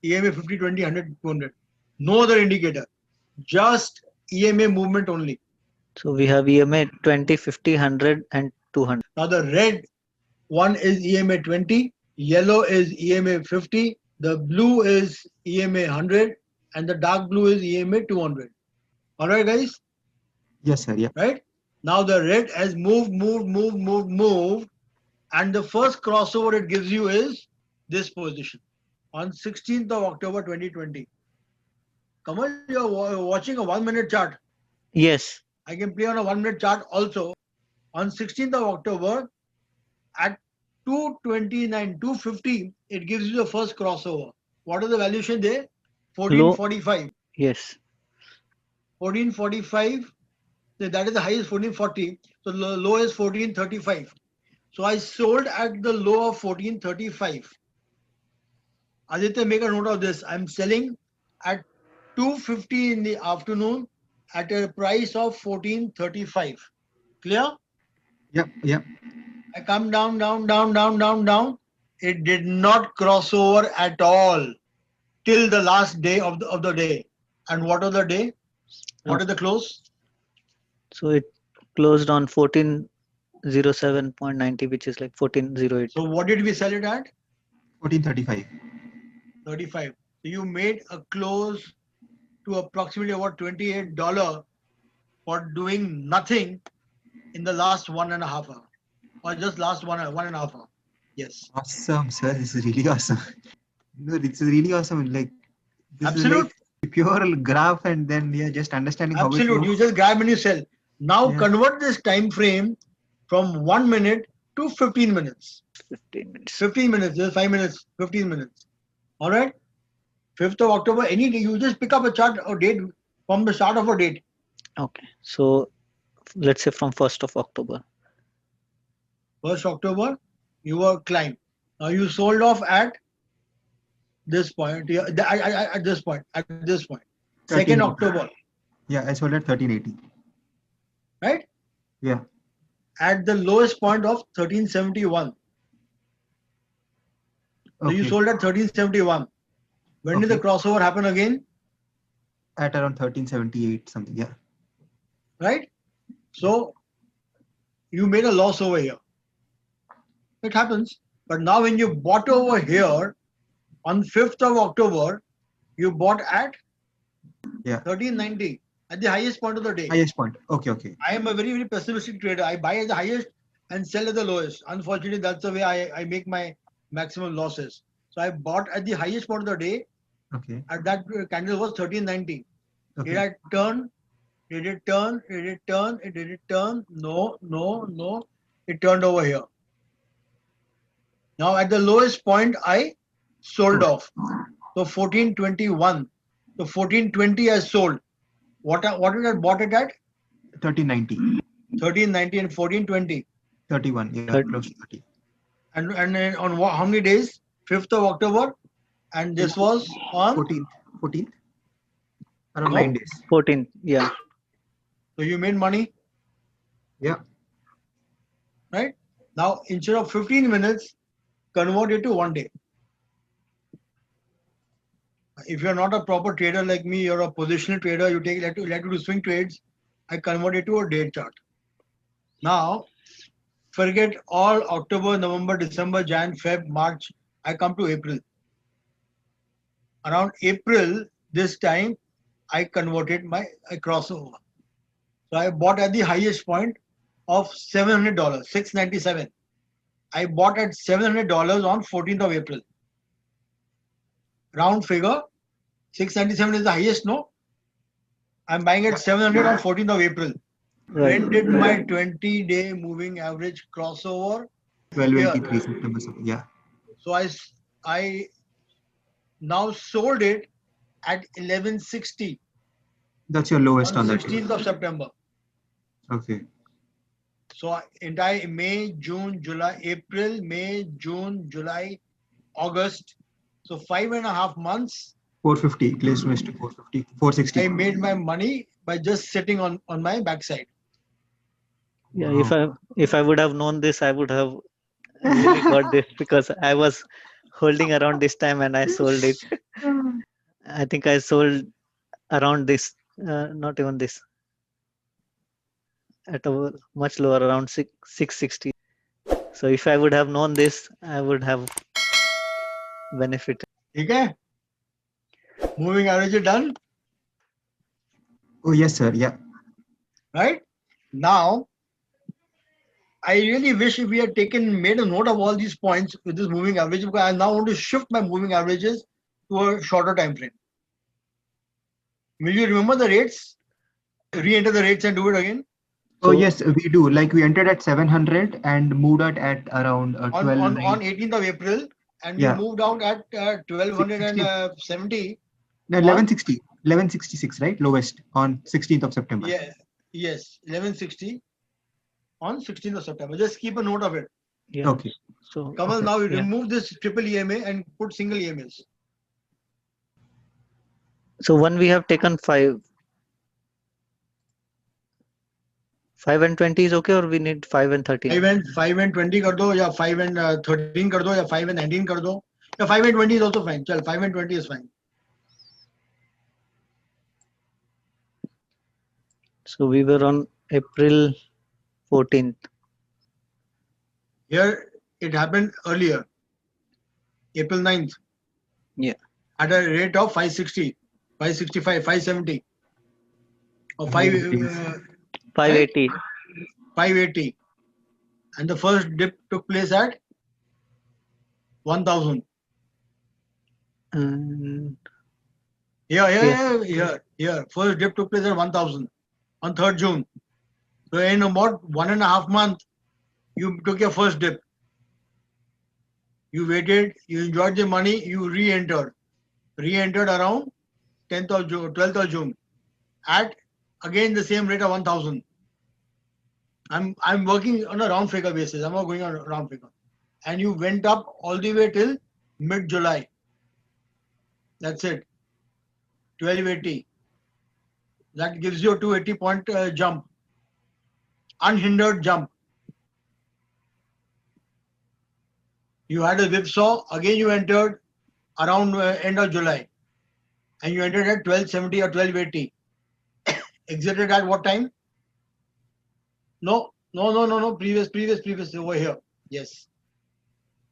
EMA 50, 20, 100, 200. No other indicator. Just EMA movement only. So we have EMA 20, 50, 100 and 200. Now the red one is EMA 20, yellow is EMA 50, the blue is EMA 100, and the dark blue is EMA 200. Alright, guys? Yes, sir. Yeah. Right? Now the red has moved, and the first crossover it gives you is this position on 16th of October 2020. Kamal, you're watching a 1 minute chart. Yes. I can play on a 1 minute chart also. On 16th of October at 229, 250, it gives you the first crossover. What is the valuation there? Low. 1445. Yes. 1445. That is the highest 1440. So the low is 1435. So I sold at the low of 1435. Aditya, make a note of this. I'm selling at 250 in the afternoon at a price of 1435. Clear? Yep. Yep. I come down. It did not cross over at all till the last day of the day. And what are the day? What is the close? So it closed on 1407.90, which is like 1408. So what did we sell it at? 1435. 35. So you made a close to approximately about $28 for doing nothing in the last 1.5 hour. Or just last 1.5 hour. Yes. Awesome, sir. This is really awesome. No, this is really awesome. Like this Absolute. is like pure graph, and then you're just understanding how it Absolute. moves. You just grab and you sell. Now Yeah. convert this time frame from 1 minute to 15 minutes. 15 minutes. 15 minutes, just 5 minutes, 15 minutes. All right? 5th of October, any day, you just pick up a chart or date from the start of a date. Okay. So let's say from 1st of October. 1st October, you were climbed. Now you sold off at this point, at this point. 2nd 1380. October, Yeah, I sold at 1380. right? Yeah. At the lowest point of 1371. So you Okay. sold at 1371. When did the Okay. crossover happen again? At around 1378 something. Yeah. Right? So you made a loss over here. It happens. But now when you bought over here on 5th of October, you bought at Yeah. 1390 at the highest point of the day. Highest point. Okay. Okay. I am a very, very pessimistic trader. I buy at the highest and sell at the lowest. Unfortunately, that's the way I make my maximum losses. So I bought at the highest point of the day. Okay. At that candle was 1390. Did Okay. I turn? Did it turn? Did it turn? Did it turn? No. It turned over here. Now at the lowest point, I sold off. So 1421. So 1420 I sold. What did I bought it at? 1390. 1390 and 1420. 31. Yeah. Third- Close to 30. And then on how many days? 5th of October. And this was on 14th. 14th. Around No. 9 days. 14. Yeah. So you made money, Yeah. right? Now instead of 15 minutes, convert it to 1 day. If you're not a proper trader like me, you're a positional trader, you like to do swing trades, I convert it to a day chart. Now, forget all October, November, December, Jan, Feb, March. I come to April. Around April, this time, I converted my crossover. So I bought at the highest point of $700, $697. I bought at $700 on 14th of April. Round figure, 697 is the highest, no? I'm buying at 700 on 14th of April. Right. When did my 20-day moving average crossover? 1283 September something. Yeah. So I now sold it at 1160 That's your lowest on on that. 16th of September. Okay. So entire May, June, July, April, May, June, July, August. So 5.5 months. 450. Close to 450. 460. I made my money by just sitting on my backside. Yeah. Wow. If I would have known this, I would have really got this because I was holding around this time and I sold it. I think I sold around this, not even this, at a much lower, around 660. So if I would have known this, I would have benefited. Okay? Moving average is done, Oh, yes, sir. Yeah. right? Now, I really wish if we had made a note of all these points with this moving average, because I now want to shift my moving averages to a shorter time frame. Will you remember the rates? Re-enter the rates and do it again. Oh, So yes, we do. Like we entered at 700 and moved out at around On 1290. 18th of April, and we Yeah, moved out at 16, 1270 no, on 1160, 1166, right? Lowest on 16th of September. yeah yes 1160 on 16th of September. Just keep a note of it. yeah. Okay. So Kamal, Okay. now you yeah. remove this triple EMA and put single EMAs. So one we have taken 5 and 20 is okay, or we need 5 and 13? 5 and 20 कर दो, या 5 and 13 कर दो, या 5 and 19 कर दो, या 5 and 20 is also fine. चल 5 and 20 is fine. So we were on April 14th. Here it happened earlier, April 9th, Yeah. at a rate of 560, 565, 570, or Oh, 5 yes. right, 580. 580, and the first dip took place at 1000. And Here, here, yeah. here, here, here. First dip took place at 1000 on 3rd June. So in about 1.5 months, you took your first dip. You waited, you enjoyed the money, you re-entered. Re-entered around 10th of June, 12th of June at again the same rate of 1000. I'm working on a round figure basis. I'm not going on a round figure. And you went up all the way till mid-July. That's it. 1280. That gives you a 280 point jump. Unhindered jump. You had a whipsaw. Again you entered around end of July. And you entered at 1270 or 1280. Exited at what time? No, no, no, no, no. Previous over here. Yes.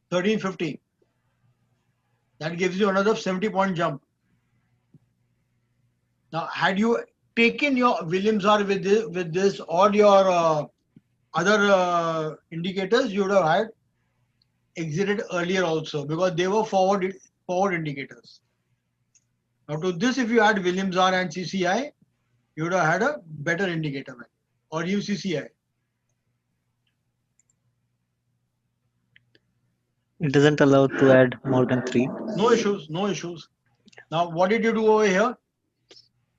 1350. That gives you another 70 point jump. Now, had you taken your Williams R with this or your other indicators, you would have had exited earlier also, because they were forward indicators. Now, to this, if you add Williams R and CCI, you would have had a better indicator, or UCCI. It doesn't allow to add more than 3. No issues, no issues. Now, what did you do over here?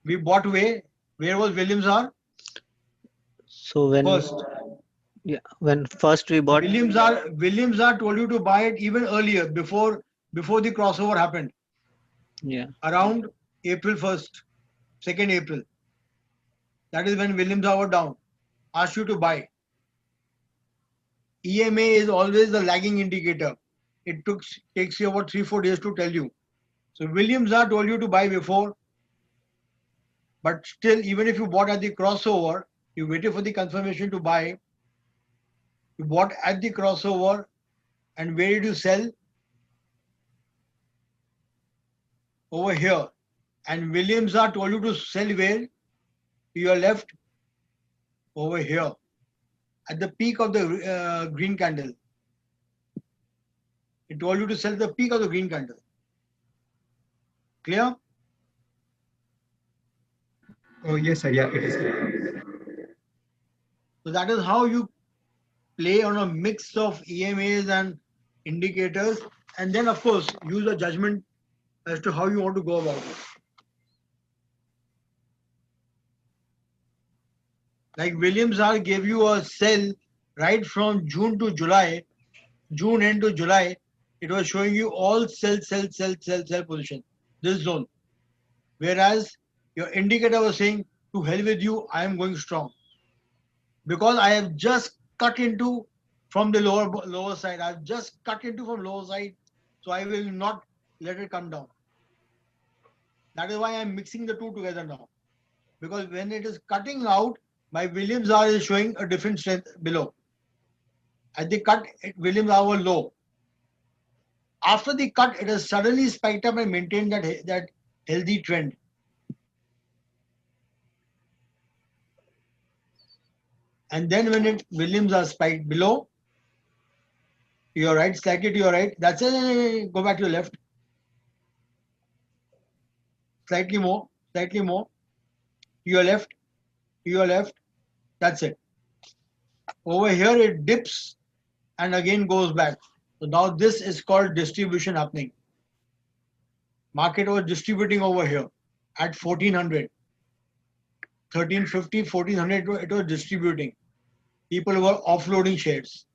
We bought way. Where was Williams R? So when First. when first we bought, Williams R told you to buy it even earlier, before the crossover happened, yeah, around April 1st, 2nd April. That is when Williams R were down. Asked you to buy. EMA is always the lagging indicator. It takes you about 3-4 days to tell you. So Williams R told you to buy before, but still, even if you bought at the crossover, you waited for the confirmation to buy. You bought at the crossover, and where did you sell? Over here. And Williams R told you to sell where? To your left, over here, at the peak of the green candle. It told you to sell the peak of the green candle. Clear? Oh, yes, sir. Yeah, it is clear. So that is how you play on a mix of EMAs and indicators, and then of course use a judgment as to how you want to go about it. Like Williams R gave you a sell right from June to July, June end to July. It was showing you all sell position, this zone. Whereas your indicator was saying, to hell with you, I am going strong. Because I have just cut into from the lower side. I've just cut into from lower side. So I will not let it come down. That is why I'm mixing the two together now. Because when it is cutting out, my Williams R is showing a different strength below. At the cut, Williams R was low. After the cut, it has suddenly spiked up and maintained that healthy trend. And then when it Williams are spiked below, to your right, slightly to your right, that's it. Go back to your left. Slightly more, to your left, to your left. That's it. Over here, it dips and again goes back. So now this is called distribution happening. Market was distributing over here at 1400, 1350, 1400. It was distributing. People were offloading shares.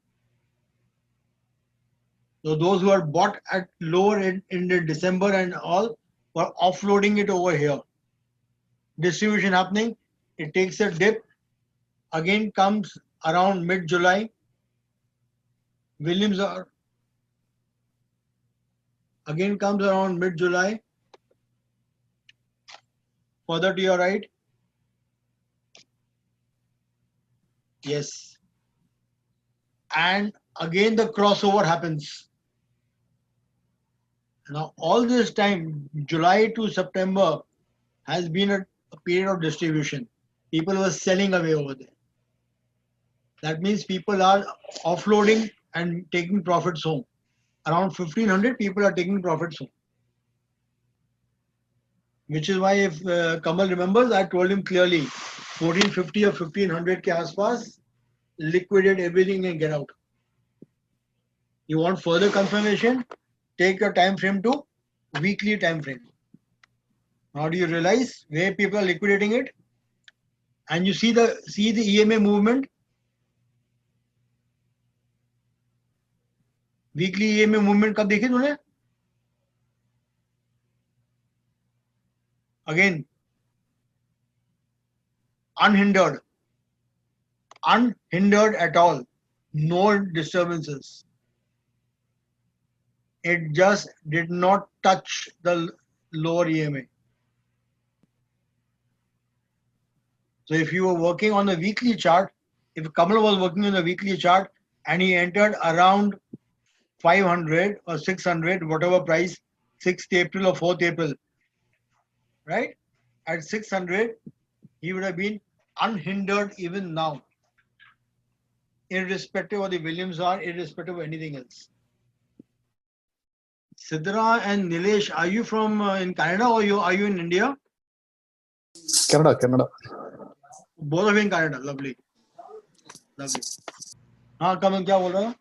So those who are bought at lower in December and all were offloading it over here. Distribution happening. It takes a dip. Again comes around mid-July. Williams are again comes around mid-July. Further to your right. Yes. And again the crossover happens. Now all this time, July to September, has been a period of distribution. People were selling away over there. That means people are offloading and taking profits home. Around 1500 people are taking profits home. Which is why if Kamal remembers, I told him clearly, 1450 or 1500 ke aspas, liquidate everything and get out. You want further confirmation? Take your time frame to weekly time frame. Now do you realize where people are liquidating it? And you see the EMA movement. Weekly EMA movement कब देखी तूने? Again, unhindered at all, no disturbances. It just did not touch the lower EMA. So if you were working on a weekly chart, if Kamal was working on a weekly chart and he entered around 500 or 600, whatever price, 6th April or 4th April, right? At 600, he would have been unhindered even now, irrespective of the Williams R, irrespective of anything else. Sidra and Nilesh, are you from in Canada or are you in India? Canada. Both of you in Canada. Lovely. हाँ कमल क्या बोल रहा है?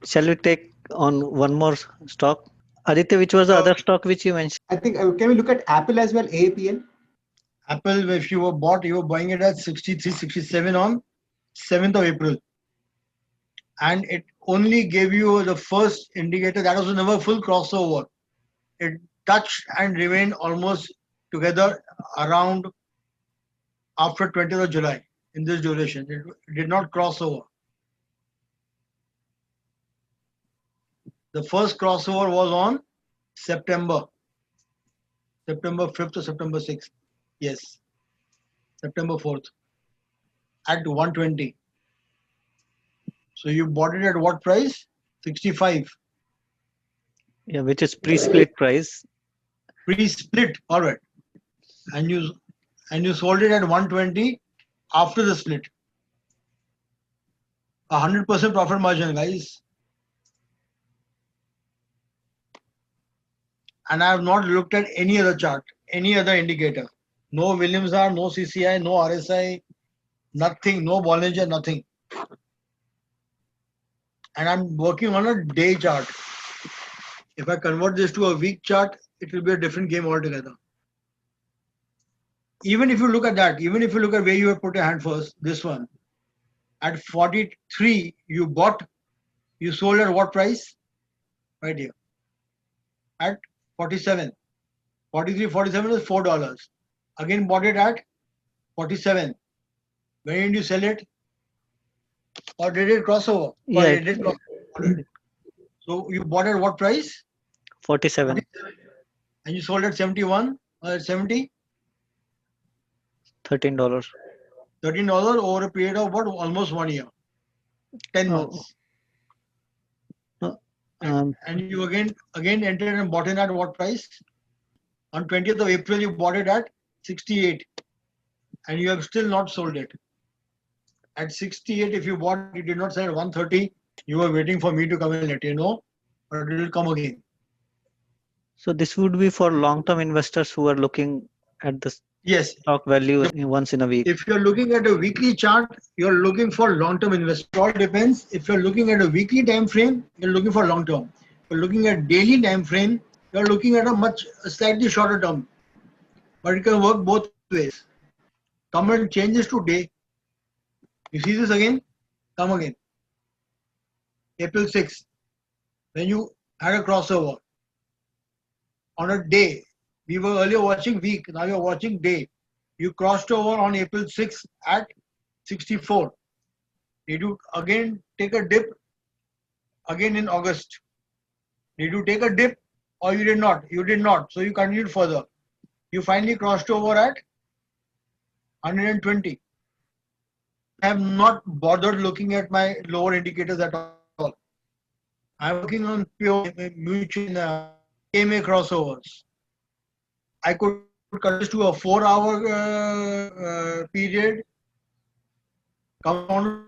Shall we take on one more stock? Aditya, which was the other stock which you mentioned? I think can we look at Apple as well? AAPL. Apple, if you were buying it at 63, 67 on 7th of April. And it only gave you the first indicator. That was never full crossover. It touched and remained almost together around after 20th of July in this duration. It did not cross over. The first crossover was on September 5th or September 6th. Yes, September 4th at 120. So you bought it at what price? 65. Yeah, which is pre-split price. Pre-split, all right. And you sold it at 120 after the split. 100% profit margin, guys. And I have not looked at any other chart, any other indicator. No Williams R, no CCI, no RSI, nothing, no Bollinger, nothing. And I'm working on a day chart. If I convert this to a week chart, it will be a different game altogether. Even if you look at that, even if you look at where you have put your hand first, this one, at 43, you bought, you sold at what price? Right here. At 47. 43, 47 is $4. Again bought it at 47. When did you sell it? Or did it cross over? Yeah, it did cross over. So you bought at what price? 47. And you sold at 71. 70? $13. $13 over a period of what? Almost 1 year. 10 Oh, months. no, Right. And you again entered and bought in at what price? On 20th of April, you bought it at 68, and you have still not sold it. At 68, if you bought it, you did not sell at 130. You were waiting for me to come and let you know, but it will come again. so this would be for long-term investors who are looking at the Yes. stock value once in a week. If you're looking at a weekly chart, you're looking for long-term investment. It all depends. If you're looking at a weekly time frame, you're looking for long-term. If you're looking at daily time frame, you're looking at a slightly shorter term. But it can work both ways. Come and change this to day. You see this again? Come again. April 6th, when you had a crossover on a day. We were earlier watching week, now you're watching day. You crossed over on April 6th at 64. Did you again take a dip again in August? Did you take a dip or you did not? You did not. So you continued further. You finally crossed over at 120. I have not bothered looking at my lower indicators at all. I'm working on pure mutual KMA crossovers. I could cut this to a 4-hour period. Kamal,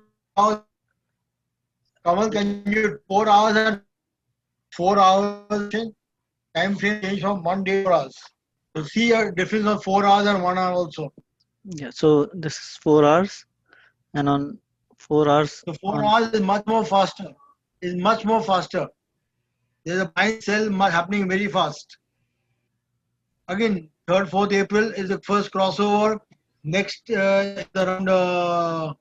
can you 4 hours and 4 hours time frame change from 1 day to 4 hours? You see a difference of 4 hours and 1 hour also. Yeah, so this is 4 hours, and on 4 hours So 4 on hours is much more faster. Is much more faster. There's a buy and sell happening very fast. Again, 3rd, 4th April is the first crossover. Next is around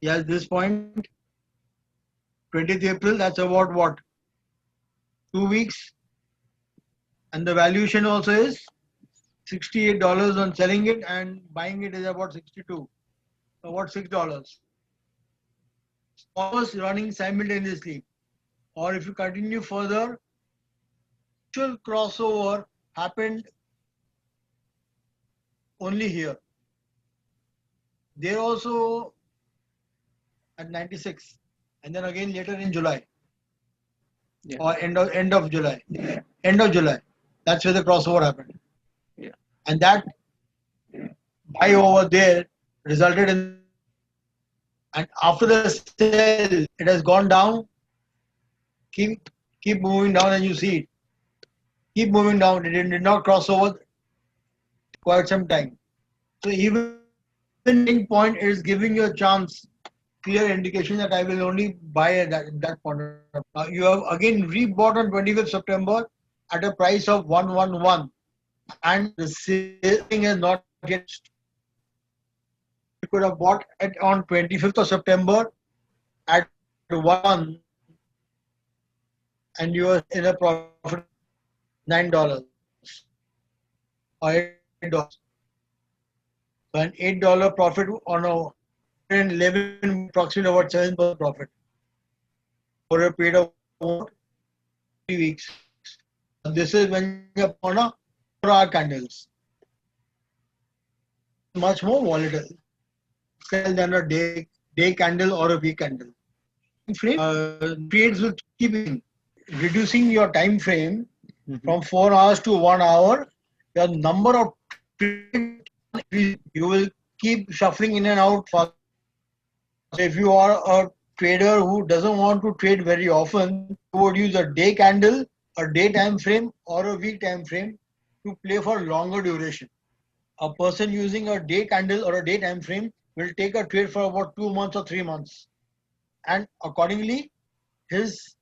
this point 20th April. That's about what, 2 weeks, and the valuation also is $68 on selling it, and buying it is about 62. So what, $6? Almost running simultaneously. Or if you continue further, actual crossover happened only here. They're also at 96, and then again later in July, yeah, or end of July. End of July. That's where the crossover happened. yeah. And that buy over there resulted in, and after the sell, it has gone down. Keep moving down, and you see it. Keep moving down. It did not cross over quite some time. So even ending point is giving you a chance, clear indication that I will only buy at that point. You have again rebought on 25th September at a price of 111, and the selling has not yet. You could have bought it on 25th of September at 1, and you are in a profit $9 or $8. So an $8 profit on a 11, approximately about 7% profit for a period of 3 weeks. This is when you're on a 4-hour candles. Much more volatile sell than a day candle or a week candle. Trades will keep reducing your time frame from 4 hours to 1 hour. The number of trades, you will keep shuffling in and out. If you are a trader who doesn't want to trade very often, you would use a day candle, a day time frame, or a week time frame to play for longer duration. A person using a day candle or a day time frame will take a trade for about 2 months or 3 months, and accordingly his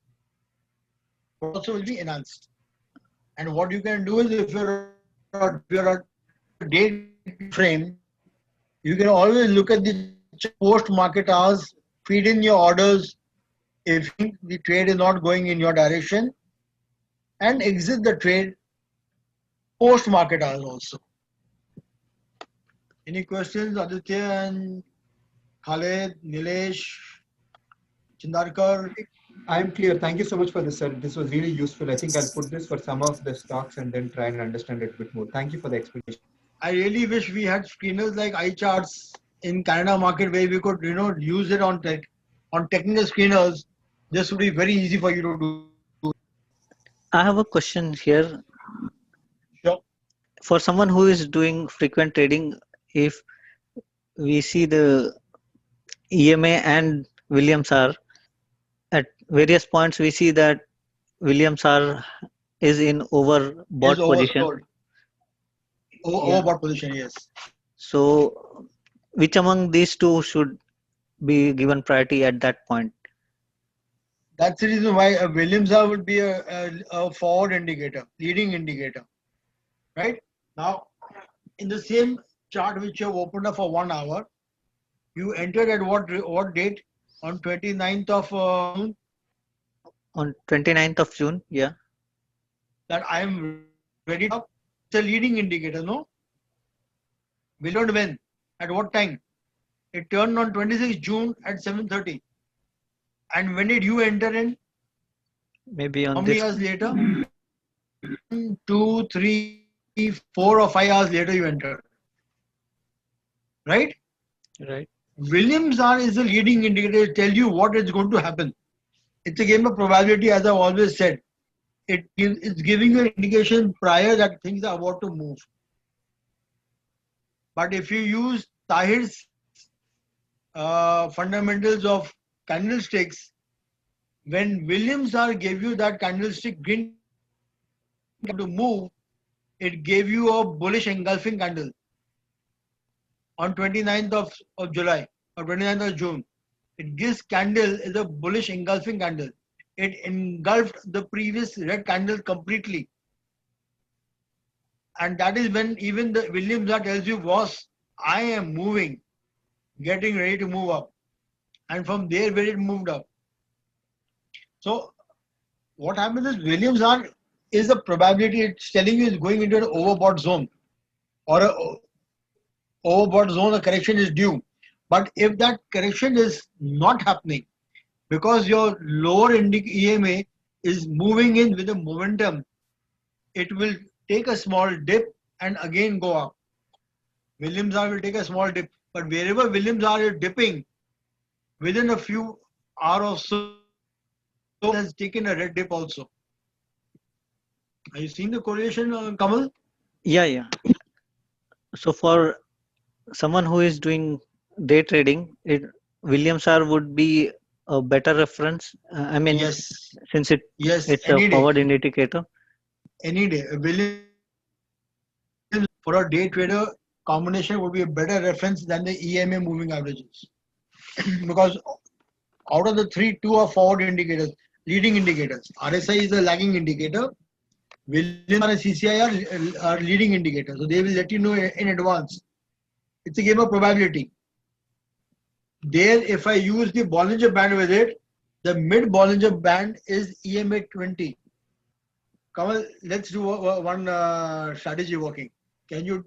also will be enhanced. And what you can do is, if you're a day frame, you can always look at the post market hours, feed in your orders if the trade is not going in your direction, and exit the trade post market hours also. Any questions, Aditya and Khaled, Nilesh, Chindarkar? I'm clear. Thank you so much for this, sir. This was really useful. I think I'll put this for some of the stocks and then try and understand it a bit more. Thank you for the explanation. I really wish we had screeners like iCharts in Canada market where we could, use it on technical screeners. This would be very easy for you to do. I have a question here. Sure. For someone who is doing frequent trading, if we see the EMA and Williams are at various points, we see that Williams are is in Is overbought position. oversold. Yeah. Overbought position, yes. So, which among these two should be given priority at that point? That's the reason why a Williams R would be a forward indicator, leading indicator, right? Now, in the same chart which you have opened up for 1 hour, you entered at what date? On 29th of June, On 29th of June, yeah. that I am ready to. It's a leading indicator, no? Will not when? At what time? It turned on 26th June at 7:30. And when did you enter in? Maybe How on many this. hours later? 2, 3, 4 or 5 hours later you entered. Right? Right. Williams R is a leading indicator, tell you what is going to happen. It's a game of probability, as I've always said. It's giving you an indication prior that things are about to move. But if you use Tahir's fundamentals of candlesticks, when Williams R gave you that candlestick green to move, it gave you a bullish engulfing candle on 29th of July or 29th of June. This candle is a bullish engulfing candle. It engulfed the previous red candle completely. And that is when even the Williams R tells you, boss, I am moving, getting ready to move up. And from there, where it moved up. So what happens is Williams R is the probability it's telling you is going into an overbought zone or a overbought zone, a correction is due. But if that correction is not happening because your lower EMA is moving in with a momentum, it will take a small dip and again go up. Williams R will take a small dip, but wherever Williams R is dipping, within a few hours or so, it has taken a red dip also. Are you seeing the correlation, Kamal? Yeah. So for someone who is doing day trading, Williams R would be a better reference. I mean, Yes. since Yes, it's a any day. forward indicator. Any day. Williams for a day trader combination would be a better reference than the EMA moving averages. Because out of the three, two are forward indicators, leading indicators. RSI is a lagging indicator. Williams and CCI are leading indicators. So they will let you know in advance. It's a game of probability. There, if I use the Bollinger Band with it, the mid Bollinger Band is EMA 20. Kamal, let's do one strategy working. Can you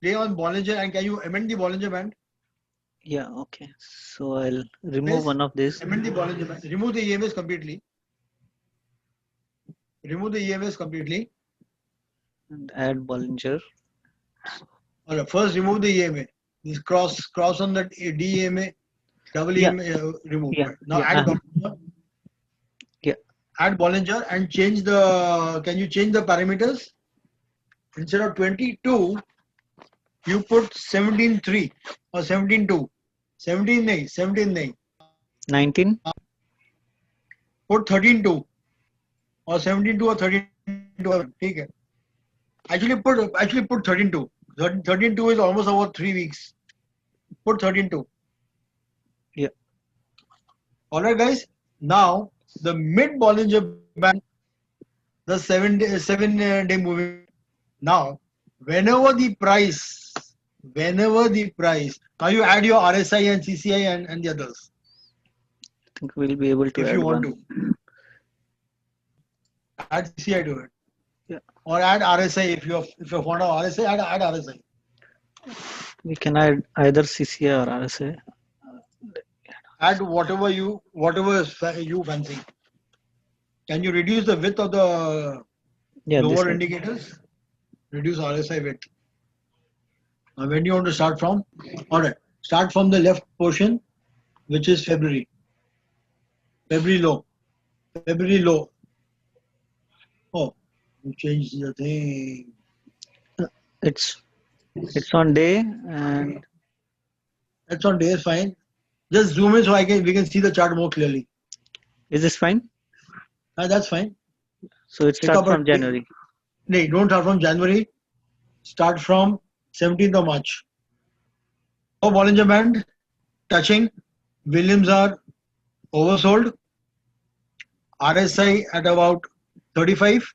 play on Bollinger and can you amend the Bollinger Band? Yeah, okay. So I'll remove Please one of these amend the Bollinger Band. Remove the EMS completely. Remove the EMS completely. and add Bollinger. All right, first remove the EMA. This cross on that DEMA, double Yeah. EMA remove. Yeah. Now Yeah. add Bollinger. Yeah. Add Bollinger and change the. Can you change the parameters? Instead of 22, you put 17.3 or 17.2. 17 nahi, 17 nahi. 19. Put 13.2 or 17.2 or 13.2. ठीक है. Actually put 13.2. 13.2 is almost over 3 weeks. Put 13.2. Yeah. All right, guys. Now the mid Bollinger Band, the 7 day moving. Now, whenever the price, now you add your RSI and CCI and the others. I think we'll be able to If add you want one. to add CCI to it, Yeah. or add RSI if you're fond of RSI, add RSI. We can add either CCA or RSA. Add whatever you fancy. Can you reduce the width of the Yeah, this lower one. indicators? Reduce RSI width. Now, when do you want to start from? All right. Start from the left portion, which is February. February low. February low. Oh, you changed the thing. It's it's on day, and That's on day, fine. Just zoom in so we can see the chart more clearly. is this fine? That's fine. So it Pick starts up a from January. no, don't start from January. Start from 17th of March. Oh, Bollinger Band touching. Williams are oversold. RSI at about 35.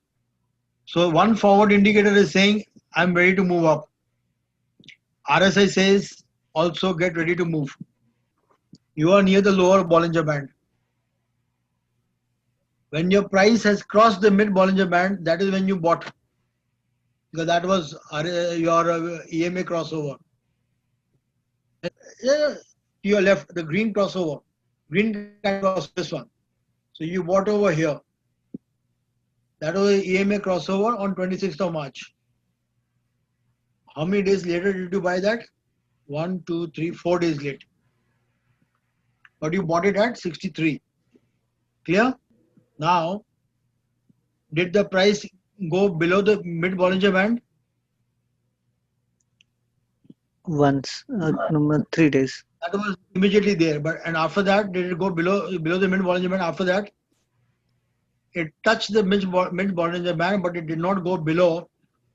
So one forward indicator is saying I'm ready to move up. RSI says also get ready to move. You are near the lower Bollinger Band. When your price has crossed the mid Bollinger Band, that is when you bought. Because that was your EMA crossover. Yeah, to your left, the green crossover. Green kind of crossover, this one. So you bought over here. That was the EMA crossover on 26th of March. How many days later did you buy that? 1, 2, 3, 4 days late. But you bought it at 63. Clear? Now, did the price go below the mid Bollinger Band? Once, number 3 days. That was immediately there. But and after that, did it go below the mid Bollinger Band? After that, it touched the mid Bollinger Band, but it did not go below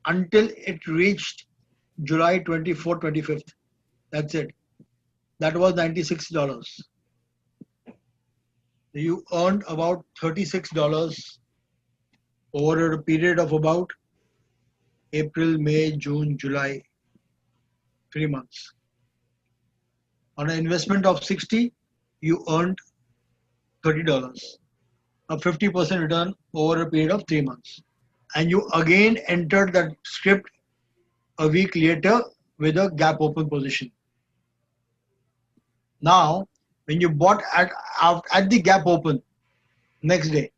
until it reached July 24th, 25th. That's it. That was $96. You earned about $36 over a period of about April, May, June, July, 3 months. On an investment of 60, you earned $30, a 50% return over a period of 3 months. And you again entered that script a week later with a gap open position. Now, when you bought at the gap open next day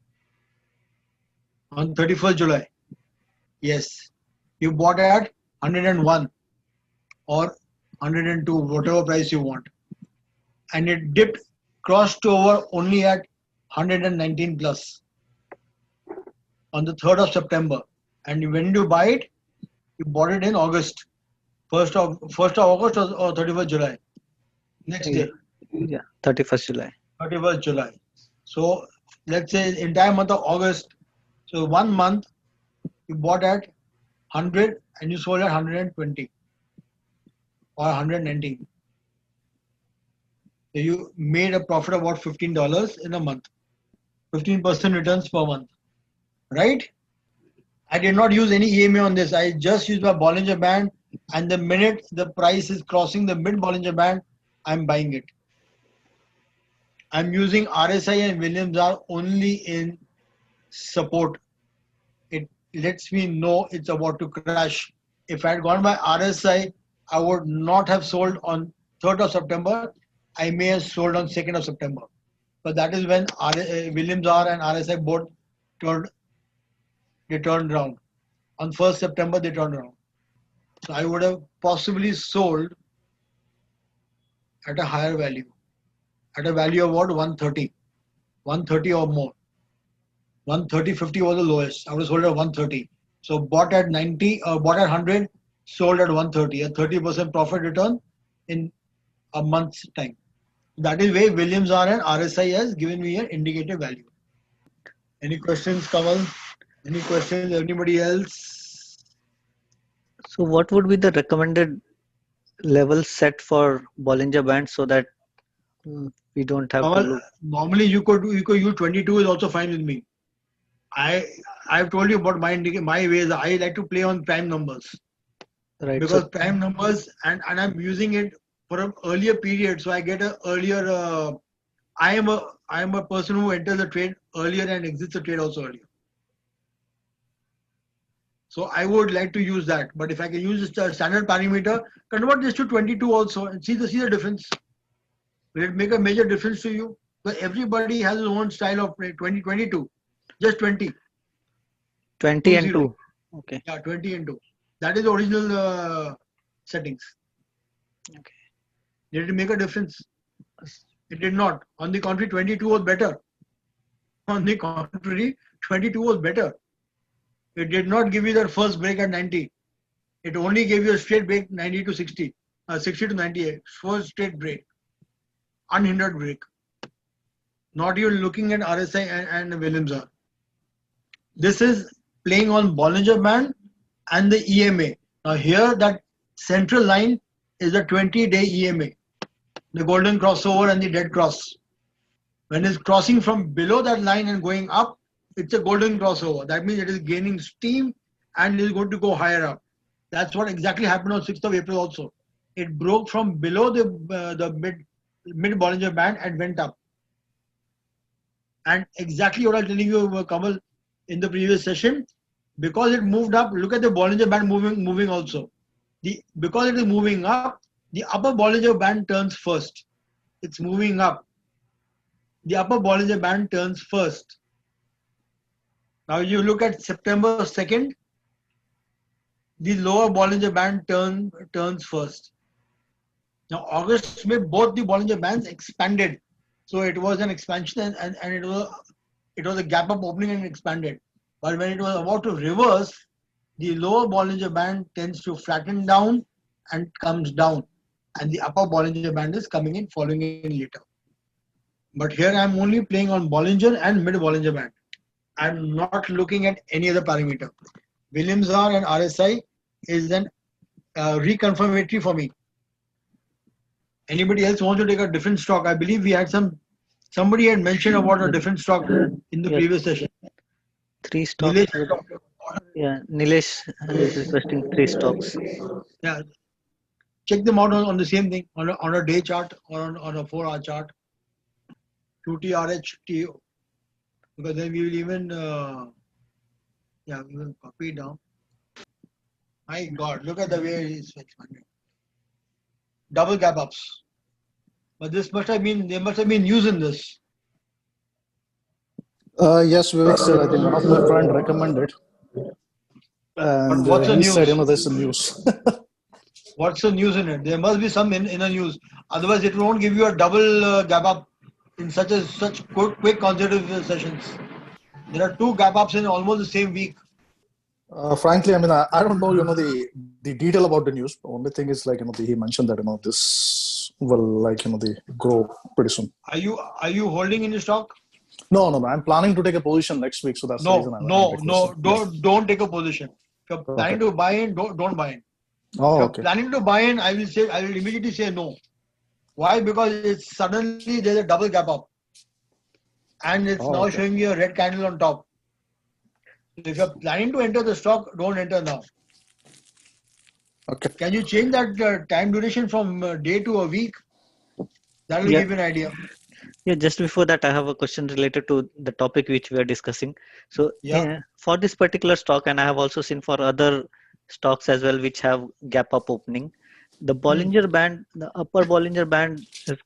on 31st July, yes, you bought at 101 or 102, whatever price you want, and it dipped, crossed over only at 119 plus on the 3rd of September. And when you buy it, you bought it in August, 1st of August or 31st July. Next Yeah, day, yeah, 31st July. 31st July. So let's say entire month of August. So 1 month you bought at 100 and you sold at 120 or 119. So you made a profit of about $15 in a month. 15% returns per month, right? I did not use any EMA on this. I just used my Bollinger Band, and the minute the price is crossing the mid Bollinger Band, I'm buying it. I'm using RSI and Williams are only in support. It lets me know it's about to crash. If I had gone by RSI, I would not have sold on 3rd of September. I may have sold on 2nd of September. But that is when Williams R and RSI both turned around. On 1st September, they turned around. So I would have possibly sold at a higher value, at a value of what, 130, 130 or more. 130, 50 was the lowest. I would have sold at 130. So bought at 90, bought at 100, sold at 130, a 30% profit return in a month's time. That is where Williams R and RSI has given me an indicative value. Any questions, Kamal? Any questions? Anybody else? So what would be the recommended level set for Bollinger Band so that we don't have to Kamal, look? normally you could use 22 is also fine with me. I've told you about my ways. I like to play on prime numbers Right. because So prime numbers and I'm using it for an earlier period, so I get an earlier. I am a person who enters the trade earlier and exits the trade also earlier. So I would like to use that. But if I can use the standard parameter, convert this to 22 also and see the difference. Will it make a major difference to you? But everybody has his own style of play. 2022. Just 20. 20 and 20. 2. Okay. Yeah, 20 and 2. That is the original settings. Okay. Did it make a difference? It did not. On the contrary, 22 was better. On the contrary, 22 was better. It did not give you that first break at 90. It only gave you a straight break 90 to 60, 60 to 98. First straight break, unhindered break. Not even looking at RSI and Williams R. This is playing on Bollinger Band and the EMA. Now here that central line is the 20-day EMA, the golden crossover and the dead cross. When it's crossing from below that line and going up, it's a golden crossover. That means it is gaining steam and is going to go higher up. That's what exactly happened on 6th of April also. It broke from below the mid Bollinger Band and went up. And exactly what I was telling you, Kamal, in the previous session, because it moved up, look at the Bollinger Band moving also. Because it is moving up, the upper Bollinger Band turns first. It's moving up. The upper Bollinger Band turns first. Now you look at September 2nd, the lower Bollinger Band turns first. Now August, May, both the Bollinger Bands expanded. So it was an expansion and it was a gap up opening and expanded. But when it was about to reverse, the lower Bollinger Band tends to flatten down and comes down. And the upper Bollinger Band is coming in, following in later. But here I am only playing on Bollinger and mid Bollinger Band. I'm not looking at any other parameter. Williams R and RSI is an reconfirmatory for me. Anybody else wants to take a different stock? I believe we had somebody had mentioned about a different stock in the previous session. 3 stocks. Nilesh, Yeah, Nilesh is requesting 3 stocks. yeah, check them out on the same thing on a day chart or on a 4-hour chart. 2TRH TO, because then we will even we will copy it down. My God, look at the way it is expanding. Double gap ups. But there must have been news in this. Yes, Vivek sir. I think one of my friend recommended, and But what's the he news? said, there's some news. What's the news in it? There must be some inner news. Otherwise, it won't give you a double gap up in such quick consecutive sessions. There are 2 gap ups in almost the same week. Frankly, I don't know, the detail about the news. The only thing is he mentioned that, this will the grow pretty soon. Are you holding in the stock? No. I'm planning to take a position next week, so that's the reason Don't take a position. If you're planning to buy in, don't buy in. Oh, if okay. you're planning to buy in, I will immediately say no. Why? Because it's suddenly there's a double gap up, and it's now showing you a red candle on top. If you're planning to enter the stock, don't enter now. Okay. Can you change that time duration from day to a week? That will give you an idea. Yeah, just before that, I have a question related to the topic which we are discussing. So, for this particular stock, and I have also seen for other stocks as well, which have gap up opening, the Bollinger Band, the upper Bollinger Band is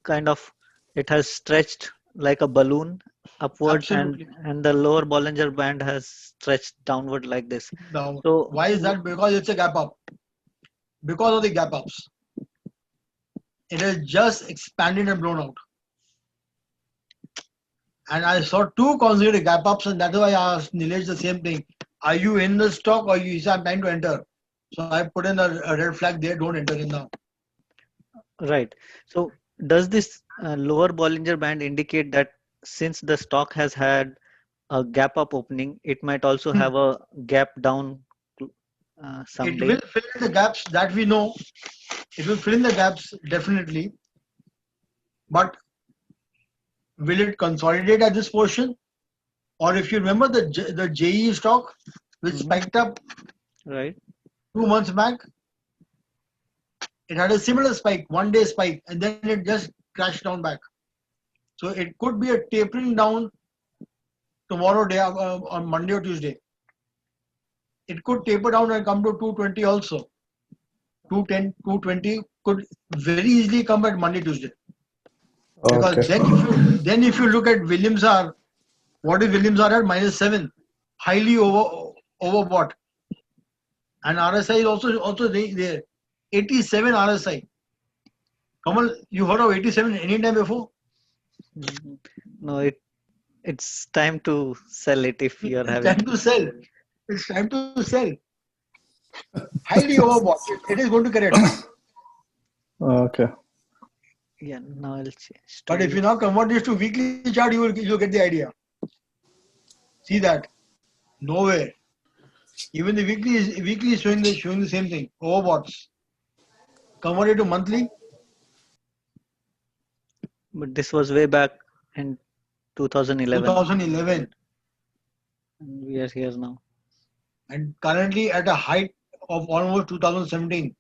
it has stretched like a balloon upward, and the lower Bollinger Band has stretched downward like this. Now, So, why is that? Because it's a gap up. Because of the gap ups. It has just expanded and blown out. And I saw 2 consecutive gap ups, and that's why I asked Nilesh the same thing. Are you in the stock or you are trying to enter? So I put in a red flag there, don't enter in now. Right. So does this lower Bollinger Band indicate that since the stock has had a gap up opening, it might also have a gap down someday? It will fill in the gaps, that we know. It will fill in the gaps definitely. But will it consolidate at this portion? Or if you remember the JE stock, which spiked up 2 months back, it had a similar spike, 1-day spike, and then it just crashed down back. So it could be a tapering down tomorrow day on Monday or Tuesday. It could taper down and come to 220 also. 210, 220 could very easily come at Monday, Tuesday. Because then if you look at Williams R, What is Williams are at? -7. Highly overbought. And RSI is also there. 87 RSI. Kamal, you heard of 87 any time before? Mhm. No, it's time to sell it if you are It's having. time to sell. It's time to sell. Highly overbought. It is going to correct. Okay. Yeah, now I'll change But if to you now convert this to weekly chart, you'll get the idea. See that? Nowhere. Even the weekly is showing the same thing. Overboughts. Convert it to monthly. but this was way back in 2011. 2011. And we are here now. And currently at a height of almost 2017.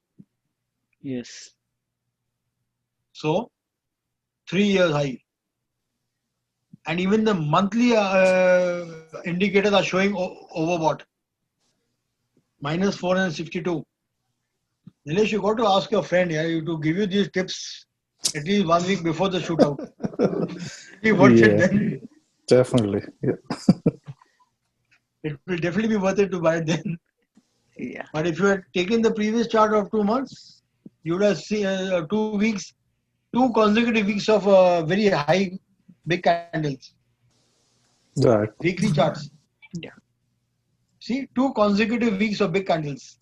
Yes. So 3 years high. And even the monthly indicators are showing overbought. -462. Nilesh, you got to ask your friend to give you these tips at least 1 week before the shootout. It will be worth it Yeah, then. definitely. Yeah. It will definitely be worth it to buy then. Yeah. But if you had taken the previous chart of 2 months, you would have seen 2 weeks, 2 consecutive weeks of very high big candles. Right. Weekly charts. Yeah. See, 2 consecutive weeks of big candles.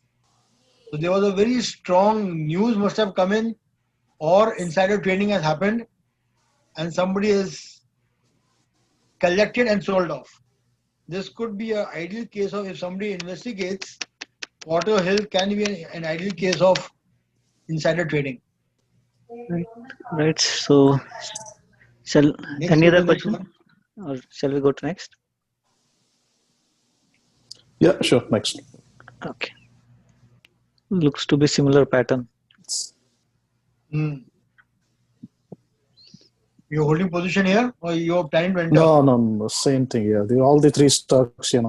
So there was a very strong news must have come in, or insider trading has happened, and somebody has collected and sold off. This could be an ideal case of, if somebody investigates, Water Hill can be an ideal case of insider trading. Right. So, shall Next, any go to other the next question, one. or shall we go to next? Yeah, sure. Next. Okay. Looks to be similar pattern. Hmm. You're holding position here, or you're planning to enter? No, same thing. Yeah, all the 3 stocks. Yeah,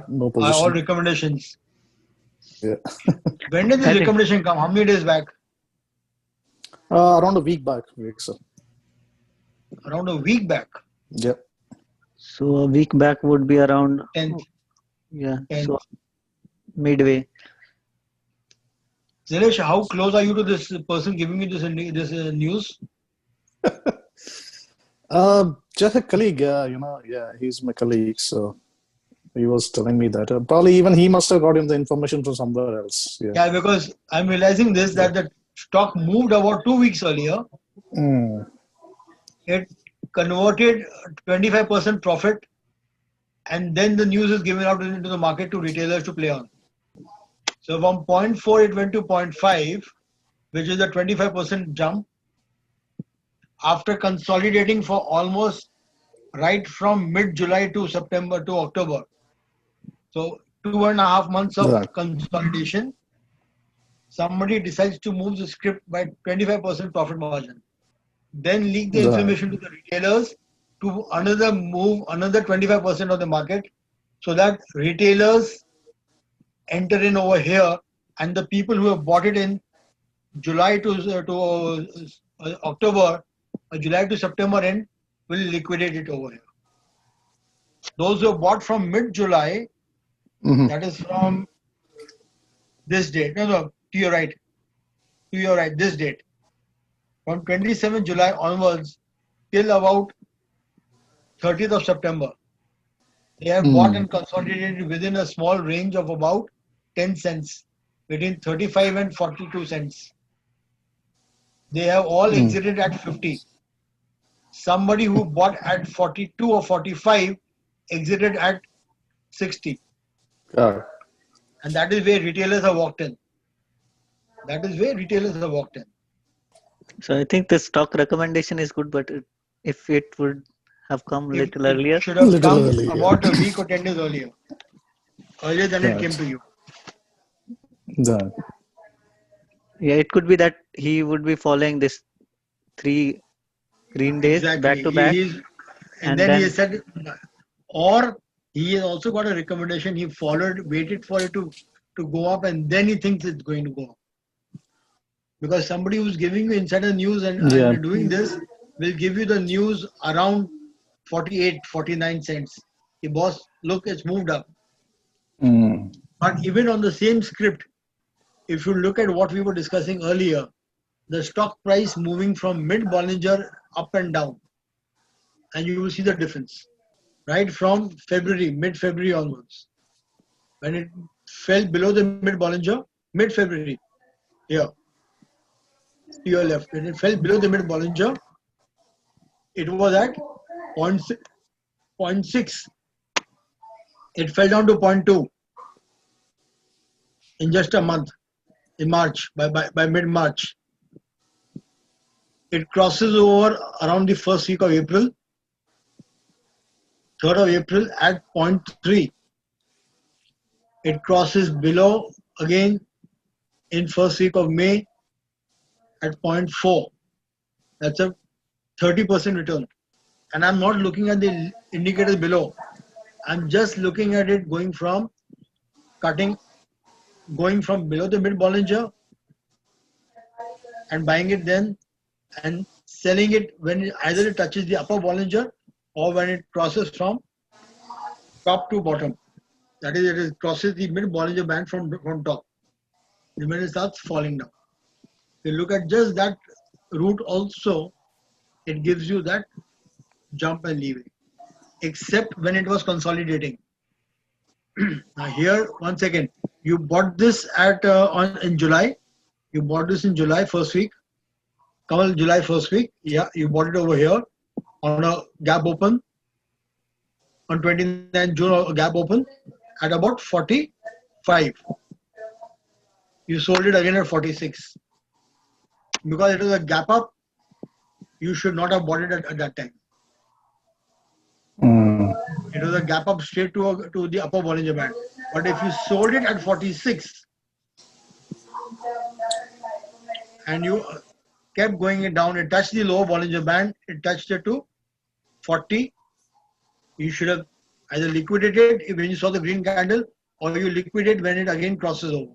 no All position. recommendations. Yeah. When did I this think- recommendation come? How many days back? Around a week back, sir. Around a week back. Yeah. So a week back would be around 10th. yeah. 10th. So midway. Nilesh, how close are you to this person giving you this news? Just a colleague. Yeah, he's my colleague. So he was telling me that. Probably even he must have gotten the information from somewhere else. Yeah. Yeah, because I'm realizing this, that the stock moved about 2 weeks earlier. Mm. It converted 25% profit, and then the news is given out into the market to retailers to play on. So from 0.4 it went to 0.5, which is a 25% jump after consolidating for almost right from mid-July to September to October. So 2.5 months of Right. consolidation. Somebody decides to move the script by 25% profit margin. Then leak the Right. information to the retailers to move another 25% of the market, so that retailers enter in over here, and the people who have bought it in July to October, July to September end, will liquidate it over here. Those who have bought from mid-July, Mhm. that is from this date, to your right, this date, from 27th July onwards till about 30th of September, they have bought and consolidated within a small range of about 10 cents, between 35 and 42 cents. They have all exited at 50. Somebody who bought at 42 or 45 exited at 60. And that is where retailers have walked in. So I think the stock recommendation is good, but if it would have come If little it earlier, should have Little come early, yeah. about a week or 10 days earlier than it Right. came to you. Right. yeah, it could be that he would be following this 3 green days back to back, And then he has said, or he has also got a recommendation. He waited for it to go up, and then he thinks it's going to go up. Because somebody who's giving you insider news and Yeah. doing this will give you the news around 48, 49 cents. the boss, look, it's moved up. Mm. But even on the same script, if you look at what we were discussing earlier, the stock price moving from mid Bollinger up and down, and you will see the difference. Right from February, mid February onwards, when it fell below the mid Bollinger, mid February, here, to your left, when it fell below the mid Bollinger, it was at 0.6. It fell down to 0.2 in just a month, in March, by mid March. It crosses over around the first week of April, 3rd of April at 0.3. It crosses below again in first week of May at 0.4. That's a 30% return. And I'm not looking at the indicators below. I'm just looking at it going from below the mid Bollinger and buying it then and selling it when either it touches the upper Bollinger or when it crosses from top to bottom. That is, it crosses the mid Bollinger Band from top. The minute it starts falling down. If you look at just that route also, it gives you that jump and leeway, except when it was consolidating. Now here, once again, you bought this in July. You bought this in July first week. Kamal, July first week. Yeah, you bought it over here on a gap open. On 29th June, a gap open at about 45. You sold it again at 46. Because it was a gap up, you should not have bought it at that time. Mm. It was a gap up straight to the upper Bollinger Band. But if you sold it at 46 and you kept going it down, it touched the lower Bollinger Band, it touched it to 40, you should have either liquidated when you saw the green candle or you liquidate when it again crosses over,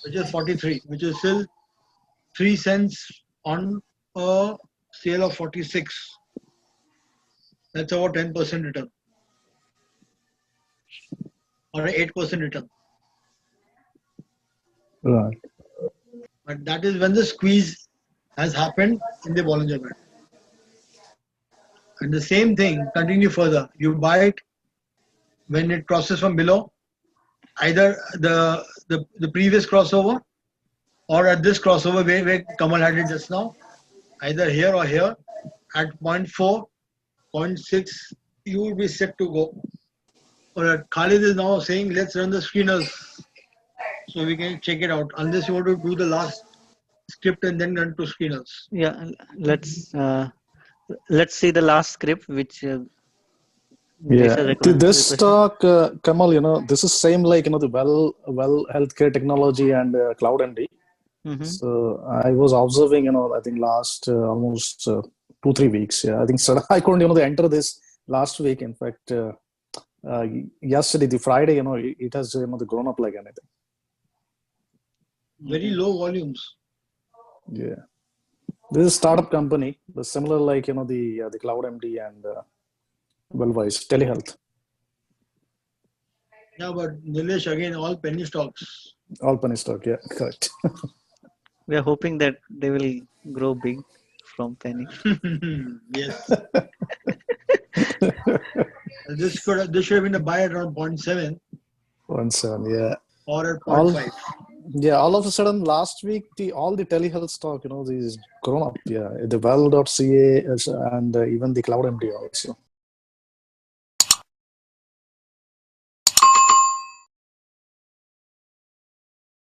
which is 43, which is still 3 cents on a sale of 46. That's about 10% return or an 8% return. Right. But that is when the squeeze has happened in the Bollinger Band. And the same thing, continue further. You buy it when it crosses from below, either the previous crossover or at this crossover where Kamal had it just now, either here or here at 0.4, 0.6, you will be set to go. Or Khalid is now saying, let's run the screeners so we can check it out. Unless you want to do the last script and then run to screeners. Yeah, let's see the last script which Yeah, this requested. talk, Kamal, this is same like the well healthcare technology and cloud MD. Mm-hmm. So I was observing, I think last almost 2-3 weeks. Yeah, I think so. I couldn't, enter this last week. In fact, yesterday, the Friday, it has grown up like anything. Very low volumes. Yeah, this is a startup company, but similar like the cloud MD and Wellwise telehealth. Yeah, but Nilesh, again, all penny stocks. All penny stock. Yeah, correct. We are hoping that they will grow big from penny. Yes. This should have been a buy at around 0.7 1.7, yeah. or at 0.5. Yeah, all of a sudden last week all the telehealth stock, these grown up. Yeah, the well.ca and even the cloud MD also.